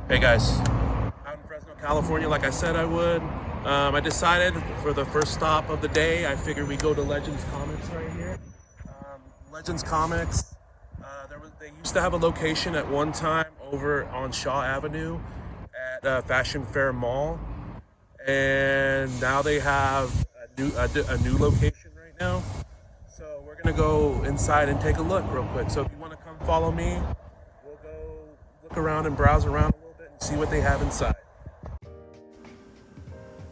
Hey guys, out in Fresno, California, like I said I would. I decided for the first stop of the day, I figured we'd go to Legends Comics right here. Legends Comics, they used to have a location at one time over on Shaw Avenue at Fashion Fair Mall, and now they have a new location right now. So we're gonna go inside and take a look real quick. So if you want to come follow me, we'll go look around and browse around a little bit and see what they have inside.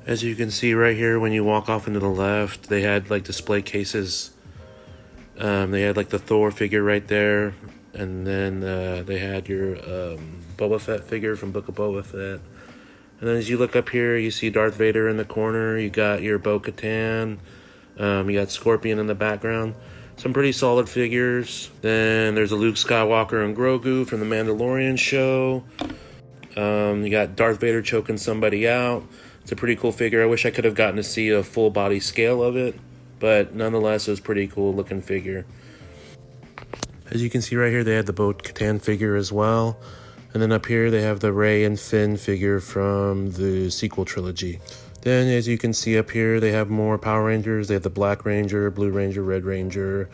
As you can see right here, when you walk off into the left, they had like display cases. They had like the Thor figure right there, and then they had your Boba Fett figure from Book of Boba Fett. And then as you look up here, you see Darth Vader in the corner. You got your Bo-Katan. You got Scorpion in the background. Some pretty solid figures. Then there's a Luke Skywalker and Grogu from the Mandalorian show. You got Darth Vader choking somebody out. It's a pretty cool figure. I wish I could have gotten to see a full body scale of it, but nonetheless, it was a pretty cool looking figure. As you can see right here, they had the Bo-Katan figure as well. And then up here, they have the Rey and Finn figure from the sequel trilogy. Then, as you can see up here, they have more Power Rangers. They have the Black Ranger, Blue Ranger, Red Ranger,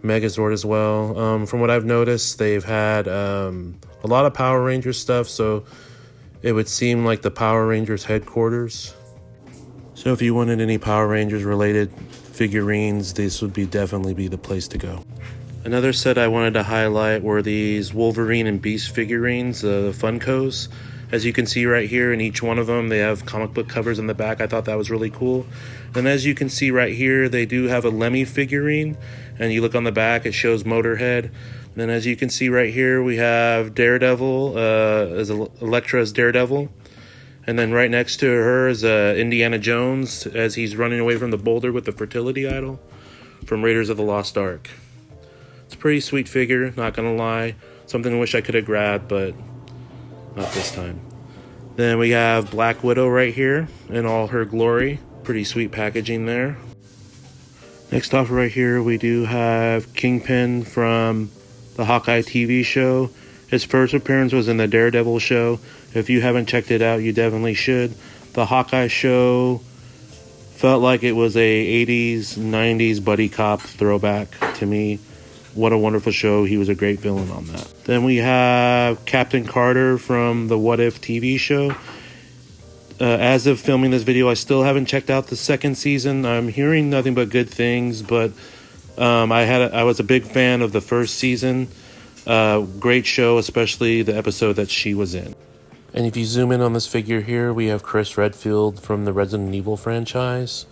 Megazord as well. From what I've noticed, they've had a lot of Power Ranger stuff, so it would seem like the Power Rangers headquarters. So if you wanted any Power Rangers related figurines, this would definitely be the place to go. Another set I wanted to highlight were these Wolverine and Beast figurines, the Funkos. As you can see right here, in each one of them, they have comic book covers in the back. I thought that was really cool. And as you can see right here, they do have a Lemmy figurine. And you look on the back, it shows Motorhead. And then as you can see right here, we have Daredevil, as Elektra's Daredevil. And then right next to her is Indiana Jones, as he's running away from the boulder with the fertility idol from Raiders of the Lost Ark. It's a pretty sweet figure, not gonna lie. Something I wish I could have grabbed, but not this time. Then we have Black Widow right here in all her glory. Pretty sweet packaging there. Next off right here, we do have Kingpin from the Hawkeye TV show. His first appearance was in the Daredevil show. If you haven't checked it out, you definitely should. The Hawkeye show felt like it was a 80s, 90s buddy cop throwback to me. What a wonderful show. He was a great villain on that. Then we have Captain Carter from the What If TV show. As of filming this video, I still haven't checked out the second season. I'm hearing nothing but good things, but I was a big fan of the first season. Great show, especially the episode that she was in. And if you zoom in on this figure here, we have Chris Redfield from the Resident Evil franchise.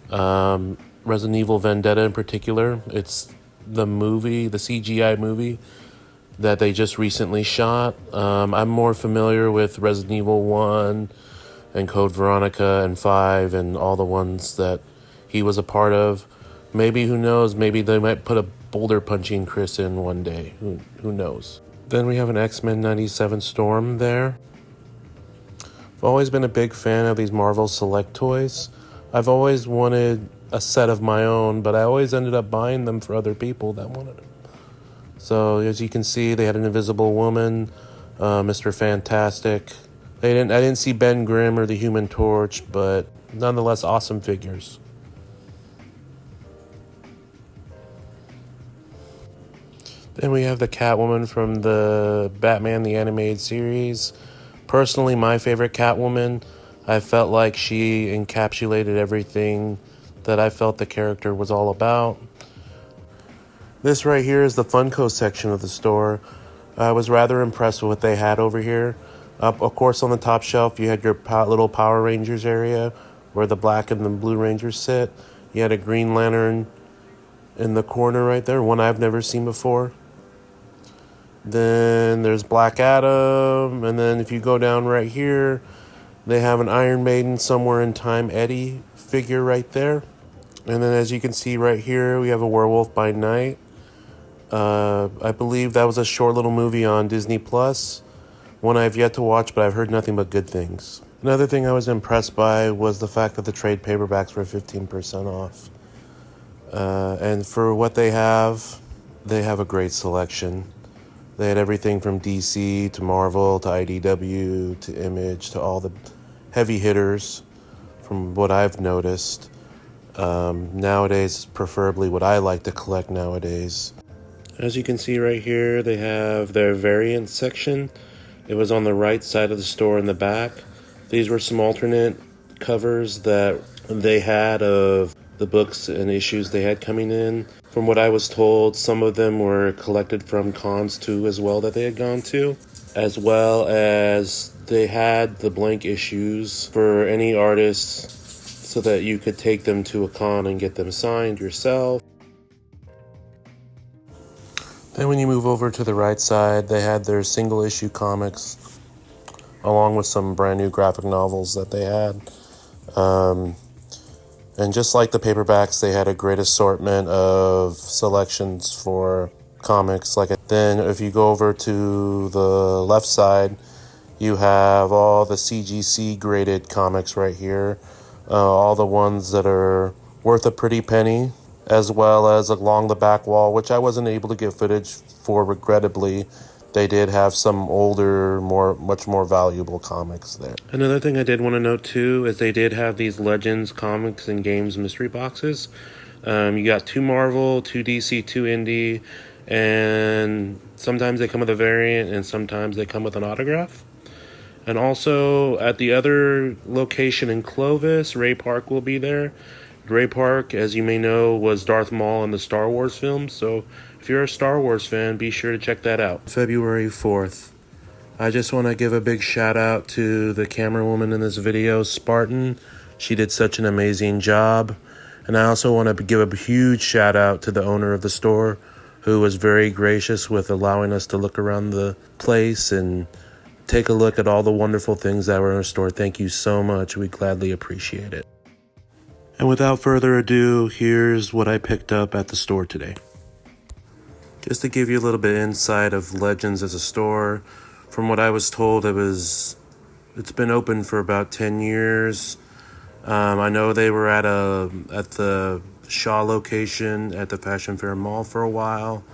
Resident Evil Vendetta in particular. It's the movie, the CGI movie that they just recently shot. I'm more familiar with Resident Evil 1 and Code Veronica and 5 and all the ones that he was a part of. Maybe, who knows, maybe they might put a boulder punching Chris in one day. Who knows? Then we have an X-Men 97 Storm there. I've always been a big fan of these Marvel Select toys. I've always wanted a set of my own, but I always ended up buying them for other people that wanted them. So as you can see, they had an Invisible Woman, Mr. Fantastic. I didn't see Ben Grimm or the Human Torch, but nonetheless, awesome figures. Then we have the Catwoman from the Batman the Animated Series. Personally, my favorite Catwoman. I felt like she encapsulated everything that I felt the character was all about. This right here is the Funko section of the store. I was rather impressed with what they had over here. Of course, on the top shelf, you had your little Power Rangers area where the Black and the Blue Rangers sit. You had a Green Lantern in the corner right there, one I've never seen before. Then there's Black Adam, and then if you go down right here, they have an Iron Maiden Somewhere in Time Eddie figure right there. And then as you can see right here, we have a Werewolf by Night. I believe that was a short little movie on Disney Plus. One I've yet to watch, but I've heard nothing but good things. Another thing I was impressed by was the fact that the trade paperbacks were 15% off. And for what they have a great selection. They had everything from DC to Marvel to IDW to Image to all the heavy hitters, from what I've noticed. Nowadays, preferably what I like to collect nowadays. As you can see right here, they have their variant section. It was on the right side of the store in the back. These were some alternate covers that they had of the books and issues they had coming in. From what I was told, some of them were collected from cons too as well that they had gone to, as well as they had the blank issues for any artists so that you could take them to a con and get them signed yourself. Then when you move over to the right side, they had their single issue comics along with some brand new graphic novels that they had. And just like the paperbacks, they had a great assortment of selections for comics. Then if you go over to the left side, you have all the CGC graded comics right here. All the ones that are worth a pretty penny, as well as along the back wall, which I wasn't able to get footage for, regrettably. They did have some older, much more valuable comics there. Another thing I did want to note too is they did have these Legends comics and games mystery boxes. You got 2 Marvel, 2 DC, 2 Indie, and sometimes they come with a variant and sometimes they come with an autograph. And also at the other location in Clovis, Ray Park will be there. Ray Park, as you may know, was Darth Maul in the Star Wars films, so if you're a Star Wars fan, be sure to check that out. February 4th. I just want to give a big shout out to the camera woman in this video, Spartan. She did such an amazing job. And I also want to give a huge shout out to the owner of the store, who was very gracious with allowing us to look around the place and take a look at all the wonderful things that were in the store. Thank you so much. We gladly appreciate it. And without further ado, here's what I picked up at the store today. Just to give you a little bit of insight of Legends as a store, from what I was told, it's been open for about 10 years. I know they were at the Shaw location at the Fashion Fair Mall for a while,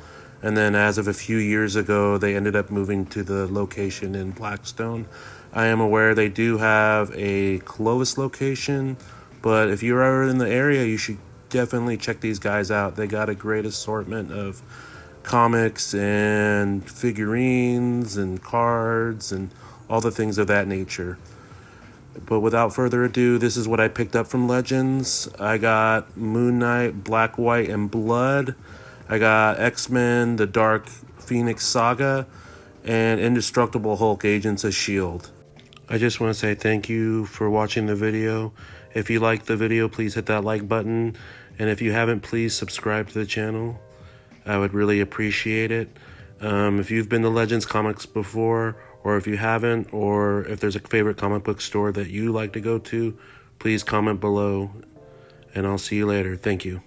and then as of a few years ago, they ended up moving to the location in Blackstone. I am aware they do have a Clovis location, but if you're ever in the area, you should definitely check these guys out. They got a great assortment of comics and figurines and cards and all the things of that nature. But without further ado, this is what I picked up from Legends. I got Moon Knight, Black, White, and Blood. I got X-Men, The Dark Phoenix Saga, and Indestructible Hulk, Agents of S.H.I.E.L.D. I just want to say thank you for watching the video. If you liked the video, please hit that like button. And if you haven't, please subscribe to the channel. I would really appreciate it. If you've been to Legends Comics before, or if you haven't, or if there's a favorite comic book store that you like to go to, please comment below. And I'll see you later. Thank you.